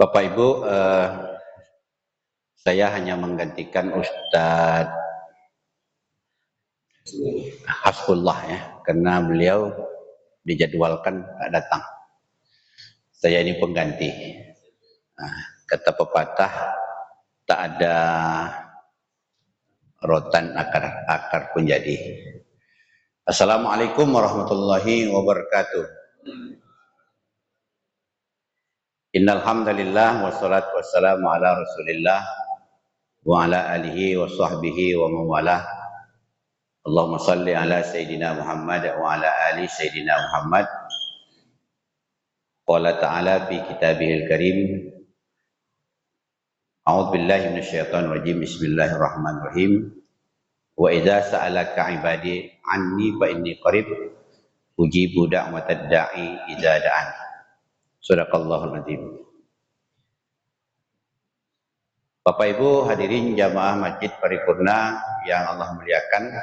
Bapak Ibu, saya hanya menggantikan Ustadz Hasbullah ya, karena beliau dijadwalkan tak datang. Saya ini pengganti. Kata pepatah, tak ada rotan akar pun jadi. Assalamualaikum warahmatullahi wabarakatuh. Innal hamdalillah wassalatu wassalamu ala Rasulillah wa ala alihi wa sahbihi wa mawalah. Allahumma salli ala Sayyidina Muhammad wa ala ali Sayyidina Muhammad. Qala ta'ala fi kitabihil karim. A'udzu billahi minasyaitonir rajim. Bismillahirrahmanirrahim. Wa idza sa'alaka 'ibadi 'anni fa inni qarib ujibu da'watad da'i idza da'an. Shadaqallahul azim. Bapak Ibu hadirin jamaah Masjid Paripurna yang Allah muliakan,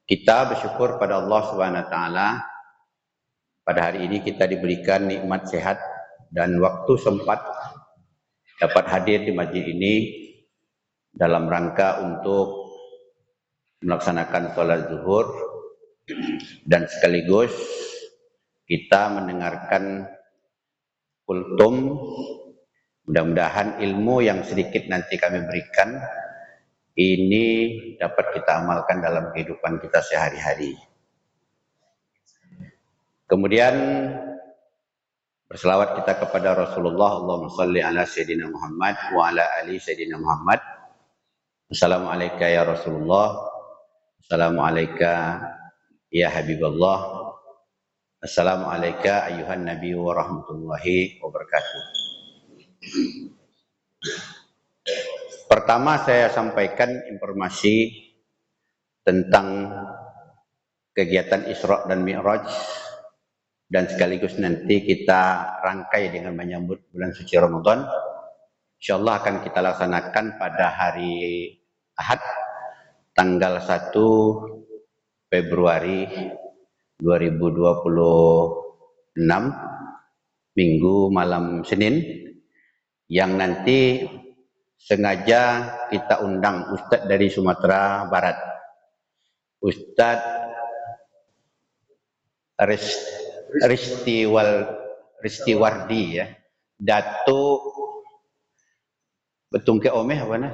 kita bersyukur pada Allah Subhanahu wa taala. Pada hari ini kita diberikan nikmat sehat dan waktu sempat dapat hadir di masjid ini dalam rangka untuk melaksanakan sholat zuhur dan sekaligus kita mendengarkan kultum. Mudah-mudahan ilmu yang sedikit nanti kami berikan ini dapat kita amalkan dalam kehidupan kita sehari-hari. Kemudian berselawat kita kepada Rasulullah. Allahumma salli ala Sayyidina Muhammad wa ala ali Sayyidina Muhammad. Assalamualaikum ya Rasulullah. Assalamualaikum ya Habibullah. Assalamualaikum ayuhan Nabi wa rahmatullahi wabarakatuh. Pertama saya sampaikan informasi tentang kegiatan Isra dan Mi'raj dan sekaligus nanti kita rangkai dengan menyambut bulan suci Ramadan. Insyaallah akan kita laksanakan pada hari Ahad tanggal 1 Februari 2026, Minggu malam Senin, yang nanti sengaja kita undang Ustadz dari Sumatera Barat, Ustadz Ristiwardi ya, Datuk Betungke Omeh apa nah?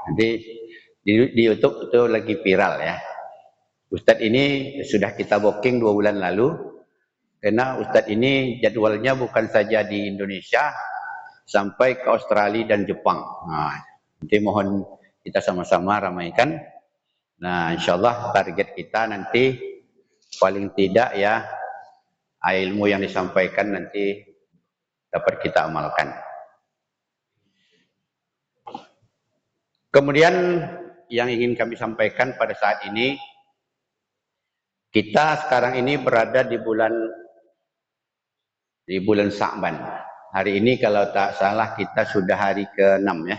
Nanti di YouTube itu lagi viral ya. Ustadz ini sudah kita booking 2 bulan lalu, karena Ustadz ini jadwalnya bukan saja di Indonesia, sampai ke Australia dan Jepang. Nanti mohon kita sama-sama ramaikan. Nah, insyaallah target kita nanti paling tidak ya ilmu yang disampaikan nanti dapat kita amalkan. Kemudian yang ingin kami sampaikan pada saat ini, kita sekarang ini berada di bulan Sya'ban. Hari ini kalau tak salah kita sudah hari ke-6 ya.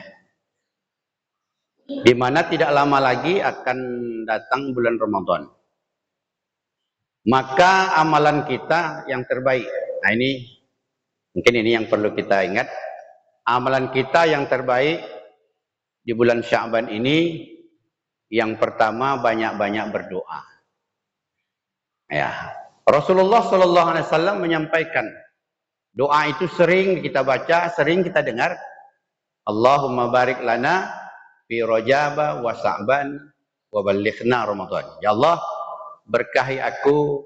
Di mana tidak lama lagi akan datang bulan Ramadan. Maka amalan kita yang terbaik. Nah ini mungkin ini yang perlu kita ingat. Amalan kita yang terbaik di bulan Sya'ban ini, yang pertama banyak-banyak berdoa. Ya, Rasulullah SAW menyampaikan doa itu sering kita baca, sering kita dengar. Allahumma barik lana fi Rajab wa Sya'ban wa ballighna Ramadan. Ya Allah, berkahi aku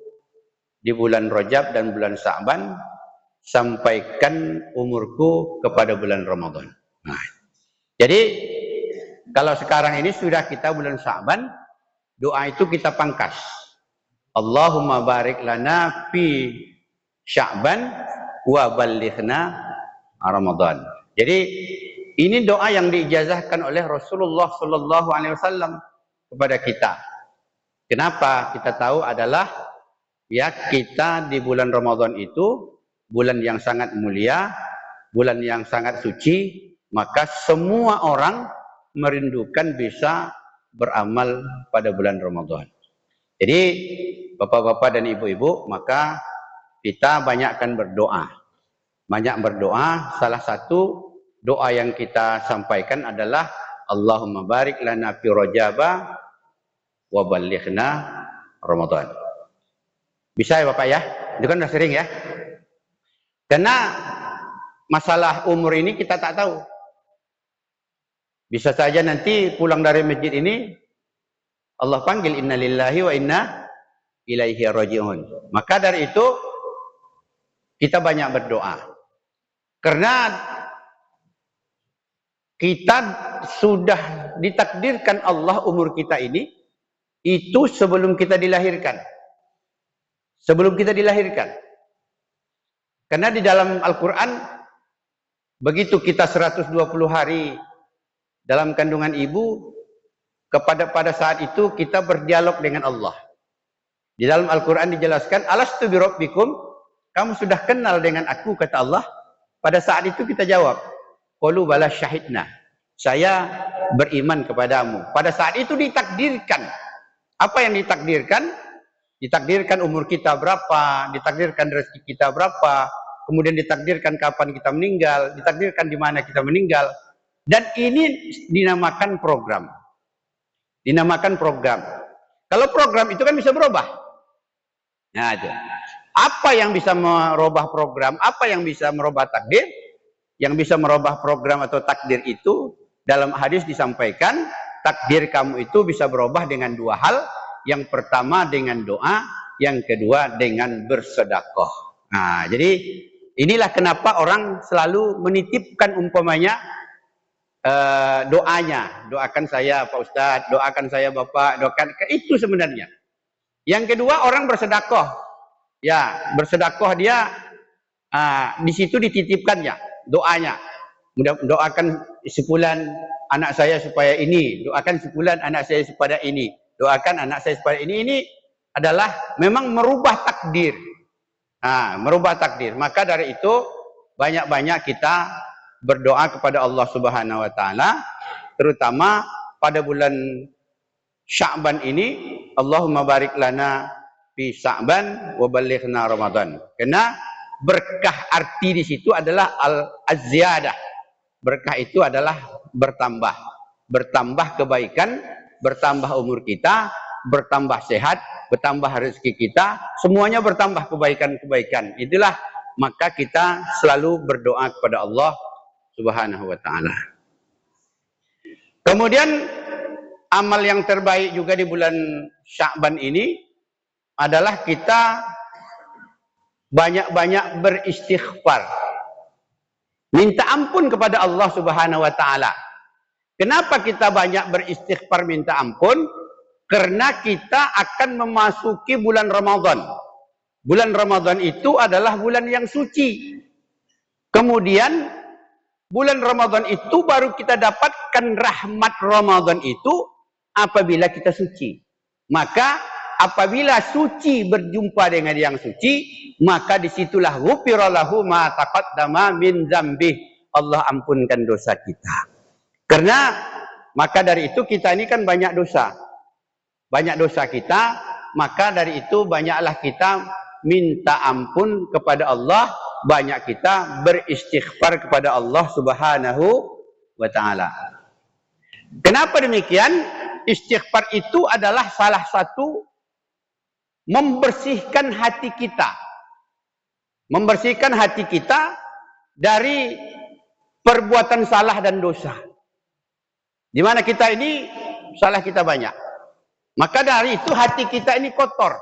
di bulan Rajab dan bulan Sya'ban, sampaikan umurku kepada bulan Ramadan. Nah, jadi kalau sekarang ini sudah kita bulan Sya'ban, doa itu kita pangkas. Allahumma barik lana fi Sya'ban wa ballighna Ramadan. Jadi ini doa yang diijazahkan oleh Rasulullah SAW kepada kita. Kenapa? Kita tahu adalah ya kita di bulan Ramadan itu bulan yang sangat mulia, bulan yang sangat suci, maka semua orang merindukan bisa beramal pada bulan Ramadan. Jadi bapak-bapak dan ibu-ibu, maka kita banyakkan berdoa. Banyak berdoa, salah satu doa yang kita sampaikan adalah Allahumma barik lana fi Rajaba wa ballighna Ramadan. Bisa ya Bapak ya? Itu kan udah sering ya. Karena masalah umur ini kita tak tahu. Bisa saja nanti pulang dari masjid ini Allah panggil inna lillahi wa inna ilaihi raji'un. Maka dari itu kita banyak berdoa. Karena kita sudah ditakdirkan Allah umur kita ini itu sebelum kita dilahirkan. Sebelum kita dilahirkan. Karena di dalam Al-Quran begitu kita 120 hari dalam kandungan ibu, pada saat itu kita berdialog dengan Allah. Di dalam Al-Quran dijelaskan, alastu bi rabbikum, kamu sudah kenal dengan aku, kata Allah. Pada saat itu kita jawab, qalu bala syahidna, saya beriman kepadamu. Pada saat itu ditakdirkan. Apa yang ditakdirkan? Ditakdirkan umur kita berapa, ditakdirkan rezeki kita berapa, kemudian ditakdirkan kapan kita meninggal, ditakdirkan di mana kita meninggal. Dan ini dinamakan program. Dinamakan program. Kalau program itu kan bisa berubah. Nah, itu. Apa yang bisa merubah program, apa yang bisa merubah takdir? Yang bisa merubah program atau takdir itu dalam hadis disampaikan, takdir kamu itu bisa berubah dengan dua hal. Yang pertama dengan doa, yang kedua dengan bersedekah. Nah, jadi inilah kenapa orang selalu menitipkan umpamanya doanya, doakan saya Pak Ustadz, doakan saya Bapak, doakan itu sebenarnya. Yang kedua orang bersedekah. Ya, bersedekah dia di situ dititipkannya doanya. Doakan sepulan anak saya supaya ini, doakan sepulan anak saya supaya ini, doakan anak saya supaya ini. Ini adalah memang merubah takdir. Merubah takdir. Maka dari itu banyak-banyak kita berdoa kepada Allah Subhanahu wa taala, terutama pada bulan Sya'ban ini, Allahumma barik lana fi Sya'ban wa ballighna Ramadan. Karena berkah arti di situ adalah al-ziyadah. Berkah itu adalah bertambah. Bertambah kebaikan, bertambah umur kita, bertambah sehat, bertambah rezeki kita, semuanya bertambah kebaikan-kebaikan. Itulah maka kita selalu berdoa kepada Allah Subhanahu wa taala. Kemudian amal yang terbaik juga di bulan Sya'ban ini adalah kita banyak-banyak beristighfar. Minta ampun kepada Allah Subhanahu wa taala. Kenapa kita banyak beristighfar minta ampun? Karena kita akan memasuki bulan Ramadan. Bulan Ramadan itu adalah bulan yang suci. Kemudian bulan Ramadan itu baru kita dapatkan rahmat Ramadan itu apabila kita suci. Maka apabila suci berjumpa dengan yang suci, maka disitulah ghufira lahu ma taqaddama min dzambih. Allah ampunkan dosa kita. Karena maka dari itu kita ini kan banyak dosa. Banyak dosa kita, maka dari itu banyaklah kita minta ampun kepada Allah, banyak kita beristighfar kepada Allah Subhanahu wa taala. Kenapa demikian? Istighfar itu adalah salah satu membersihkan hati kita. Membersihkan hati kita dari perbuatan salah dan dosa. Di mana kita ini salah kita banyak. Maka dari itu hati kita ini kotor.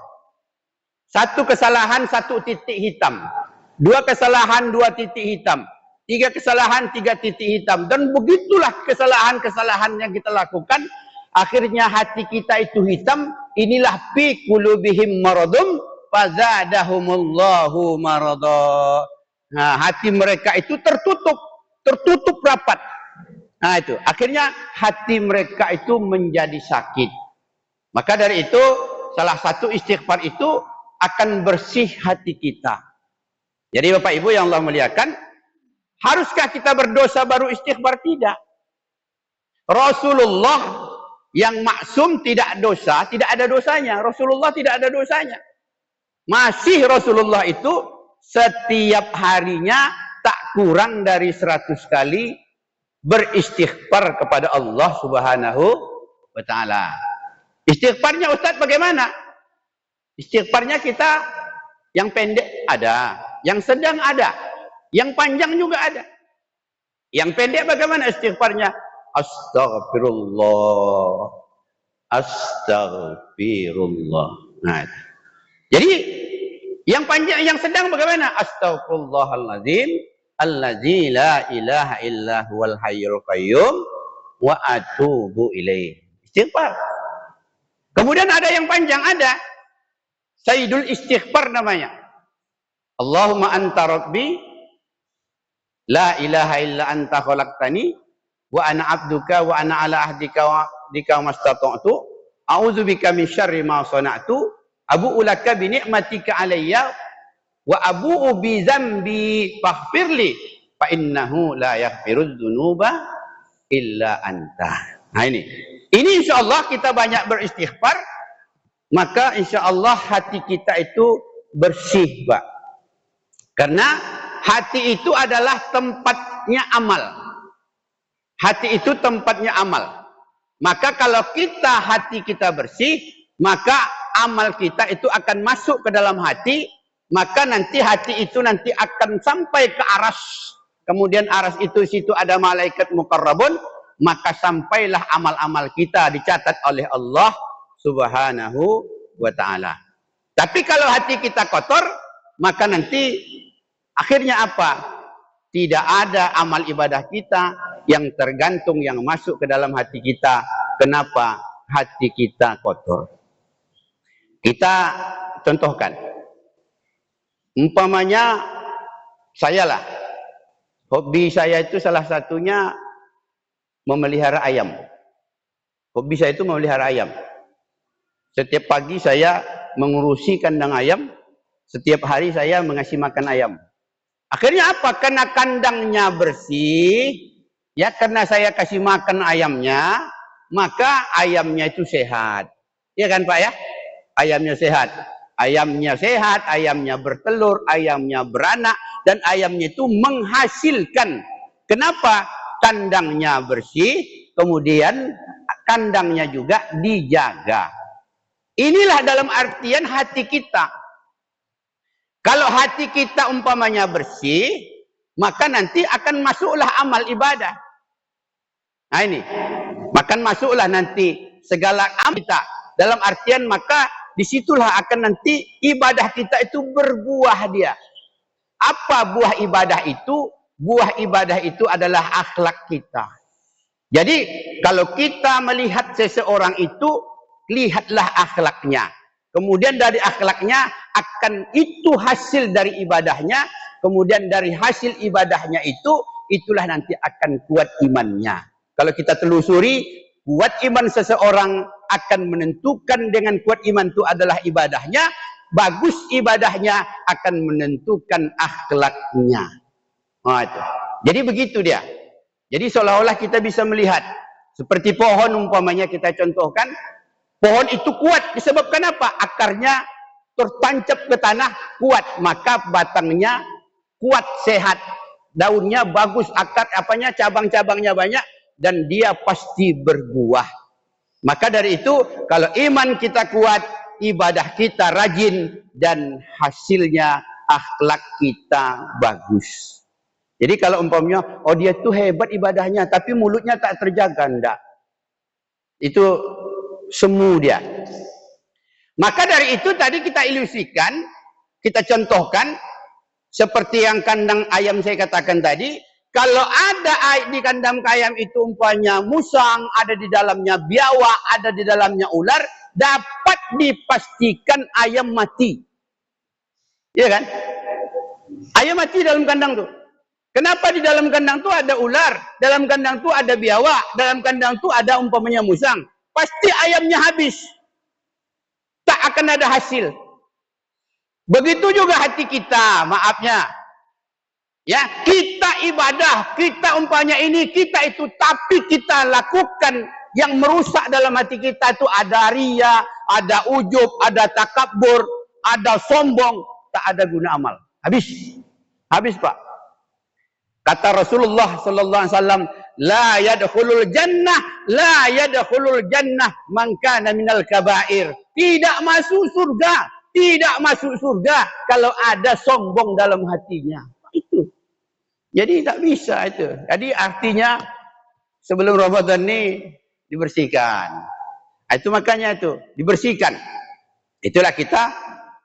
Satu kesalahan, satu titik hitam. Dua kesalahan, dua titik hitam. Tiga kesalahan, tiga titik hitam. Dan begitulah kesalahan-kesalahan yang kita lakukan. Akhirnya hati kita itu hitam. Inilah fi qulubihim maradum fazadahumullahu marada. Nah, hati mereka itu tertutup rapat. Nah, itu akhirnya hati mereka itu menjadi sakit. Maka dari itu salah satu istighfar itu akan bersih hati kita. Jadi Bapak Ibu yang Allah muliakan, haruskah kita berdosa baru istighfar? Tidak. Rasulullah yang maksum tidak dosa, tidak ada dosanya. Rasulullah tidak ada dosanya. Masih Rasulullah itu setiap harinya tak kurang dari 100 kali beristighfar kepada Allah Subhanahu wa taala. Istighfarnya Ustaz bagaimana? Istighfarnya kita yang pendek ada, yang sedang ada, yang panjang juga ada. Yang pendek bagaimana istighfarnya? Astaghfirullah. Astaghfirullah. Nah, jadi yang panjang, yang sedang bagaimana? Astaghfirullahaladzim allazi la ilaha illa huwal hayyul qayyum wa atubu ilaih. Istighfar. Kemudian ada yang panjang, ada Sayyidul Istighfar namanya. Allahumma anta rabbi la ilaha illa anta khalaqtani wa ana abduka wa ana ala ahdika wa dika mastata'tu a'udzubika min syarri ma sana'tu abu'u laka bi ni'matika alayya wa abu'u bi dzambi faghfirli fa innahu la yaghfirudz dzunuba illa anta. Nah ini insyaallah kita banyak beristighfar, maka insyaallah hati kita itu bersih, Pak. Karena hati itu adalah tempatnya amal. Hati itu tempatnya amal. Maka kalau hati kita bersih, maka amal kita itu akan masuk ke dalam hati, maka nanti hati itu nanti akan sampai ke aras. Kemudian aras itu situ ada malaikat muqarrabun, maka sampailah amal-amal kita dicatat oleh Allah Subhanahu wa taala. Tapi kalau hati kita kotor, maka nanti akhirnya apa? Tidak ada amal ibadah kita yang tergantung yang masuk ke dalam hati kita. Kenapa? Hati kita kotor. Kita contohkan. Umpamanya saya lah. Hobi saya itu salah satunya memelihara ayam. Hobi saya itu memelihara ayam. Setiap pagi saya mengurusi kandang ayam. Setiap hari saya mengasih makan ayam. Akhirnya apa? Karena kandangnya bersih, ya karena saya kasih makan ayamnya, maka ayamnya itu sehat. Iya kan Pak ya? Ayamnya sehat. Ayamnya sehat, ayamnya bertelur, ayamnya beranak, dan ayamnya itu menghasilkan. Kenapa? Kandangnya bersih, kemudian kandangnya juga dijaga. Inilah dalam artian hati kita. Kalau hati kita umpamanya bersih, maka nanti akan masuklah amal ibadah. Nah ini, maka masuklah nanti segala amal kita. Dalam artian maka disitulah akan nanti ibadah kita itu berbuah dia. Apa buah ibadah itu? Buah ibadah itu adalah akhlak kita. Jadi kalau kita melihat seseorang itu, lihatlah akhlaknya. Kemudian dari akhlaknya akan itu hasil dari ibadahnya. Kemudian dari hasil ibadahnya itu, itulah nanti akan kuat imannya. Kalau kita telusuri, kuat iman seseorang akan menentukan dengan kuat iman itu adalah ibadahnya. Bagus ibadahnya akan menentukan akhlaknya. Oh, itu. Jadi begitu dia. Jadi seolah-olah kita bisa melihat. Seperti pohon umpamanya kita contohkan. Pohon itu kuat disebabkan apa? Akarnya tertancap ke tanah kuat, maka batangnya kuat, sehat, daunnya bagus, akar apanya cabang-cabangnya banyak, dan dia pasti berbuah. Maka dari itu kalau iman kita kuat, ibadah kita rajin, dan hasilnya akhlak kita bagus. Jadi kalau umpamanya, oh dia tuh hebat ibadahnya, tapi mulutnya tak terjaga, enggak. Itu semu dia. Maka dari itu tadi kita ilusikan, kita contohkan seperti yang kandang ayam saya katakan tadi. Kalau ada di kandang ayam itu umpamanya musang, ada di dalamnya biawak, ada di dalamnya ular, dapat dipastikan ayam mati. Iya kan? Ayam mati dalam kandang tuh. Kenapa di dalam kandang tuh ada ular, dalam kandang tuh ada biawak, dalam kandang tuh ada umpamanya musang? Pasti ayamnya habis. Tak akan ada hasil. Begitu juga hati kita, maafnya. Ya, kita ibadah, kita umpamanya ini, kita itu, tapi kita lakukan yang merusak dalam hati kita itu ada riya, ada ujub, ada takabur. ada sombong, tak ada guna amal. Habis. Habis, Pak. Kata Rasulullah sallallahu alaihi wasallam, la yadkhulul jannah man kana minal kaba'ir. Tidak masuk surga, tidak masuk surga kalau ada sombong dalam hatinya. Itu. Jadi tak bisa itu. Jadi artinya sebelum Ramadan ini dibersihkan. Itu makanya itu, dibersihkan. Itulah kita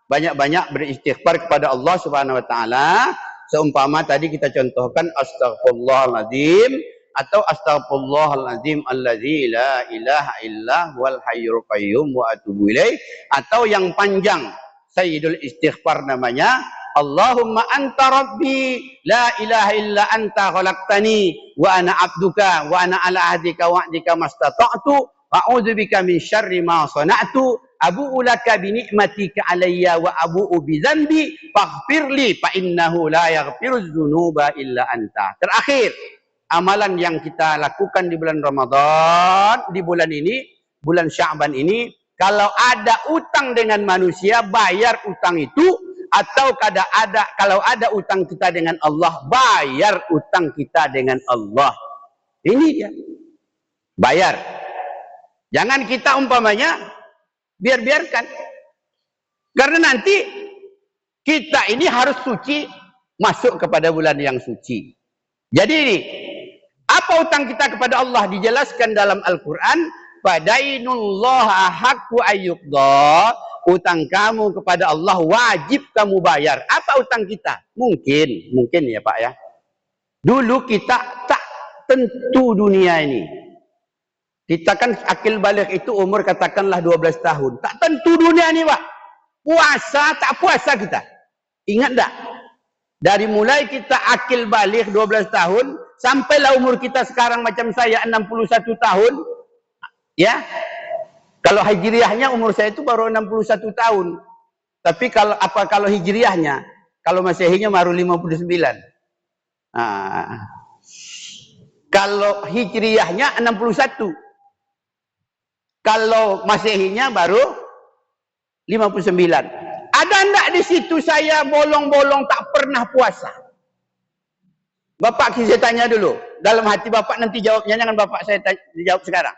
banyak-banyak beristighfar kepada Allah Subhanahu wa taala. Seumpama tadi kita contohkan astaghfirullahaladzim atau astaghfirullahaladzim allazi la ilaha illa huwal hayyul qayyum wa atubu ilaih, atau yang panjang Sayyidul Istighfar namanya Allahumma anta rabbi la ilaha illa anta khalaqtani wa ana abduka wa ana ala ahdika wa'dika mastata'tu a'udzubika min syarri ma sana'tu abu'u laka bi ni'matika alayya wa abu'u bi dzanbi faghfirli fa innahu la yaghfiruz dzunuba illa anta. Terakhir, amalan yang kita lakukan di bulan Ramadan, di bulan ini, bulan Sya'ban ini, kalau ada utang dengan manusia, bayar utang itu, atau kalau ada utang kita dengan Allah, bayar utang kita dengan Allah. Ini dia. Bayar. Jangan kita umpamanya biarkan. Karena nanti kita ini harus suci, masuk kepada bulan yang suci. Jadi ini, apa utang kita kepada Allah dijelaskan dalam Al-Quran. Fadainullaha haqqu ayyuqda. Utang kamu kepada Allah wajib kamu bayar. Apa utang kita? Mungkin ya Pak ya. Dulu kita tak tentu dunia ini. Kita kan akil balik itu umur katakanlah 12 tahun. Tak tentu dunia ini Pak. Puasa, tak puasa kita. Ingat tak? Dari mulai kita akil balik 12 tahun, sampailah umur kita sekarang macam saya 61 tahun. Ya. Kalau hijriahnya umur saya itu baru 61 tahun. Tapi kalau hijriahnya, kalau masehinya baru 59. Nah, kalau hijriahnya 61. Kalau masehinya baru 59. Ada enggak di situ saya bolong-bolong tak pernah puasa? Bapak saya tanya dulu. Dalam hati Bapak nanti jawabnya, jangan Bapak saya jawab sekarang.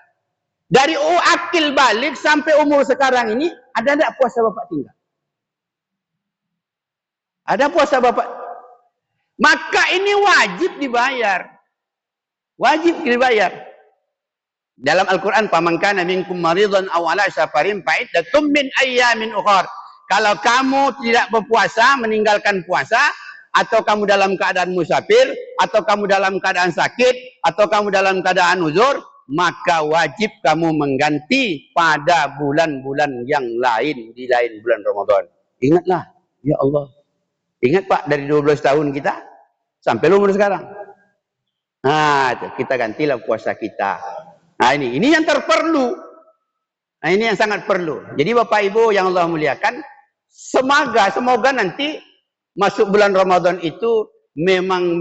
Dari akil balik sampai umur sekarang ini, ada enggak puasa Bapak tinggal? Ada puasa Bapak? Maka ini wajib dibayar. Wajib dibayar. Dalam Al-Quran, "Faman kana minkum maridhan aw ala safarin fa iddatun min ayyamin ukhar." Kalau kamu tidak berpuasa, meninggalkan puasa, atau kamu dalam keadaan musafir, atau kamu dalam keadaan sakit, atau kamu dalam keadaan uzur, maka wajib kamu mengganti pada bulan-bulan yang lain di lain bulan Ramadan. Ingatlah, ya Allah. Ingat Pak, dari 12 tahun kita sampai umur sekarang. Nah, kita gantilah puasa kita. Nah, ini yang terperlu. Nah, ini yang sangat perlu. Jadi Bapak Ibu yang Allah muliakan, semoga nanti masuk bulan Ramadan itu memang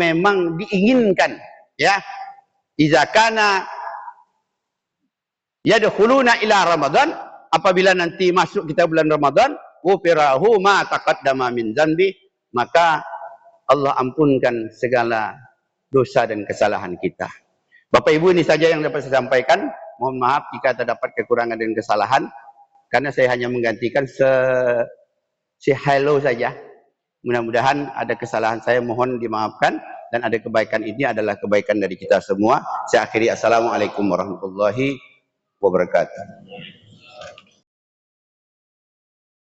diinginkan, ya. Iza kana yadkhuluna ila Ramadan, apabila nanti masuk kita bulan Ramadan, ghufirahu ma taqaddama min dzanbi, maka Allah ampunkan segala dosa dan kesalahan kita. Bapak Ibu, ini saja yang dapat saya sampaikan. Mohon maaf jika terdapat kekurangan dan kesalahan, karena saya hanya menggantikan hello saja. Mudah-mudahan ada kesalahan saya, mohon dimaafkan, dan ada kebaikan ini adalah kebaikan dari kita semua. Saya akhiri, assalamualaikum warahmatullahi wabarakatuh.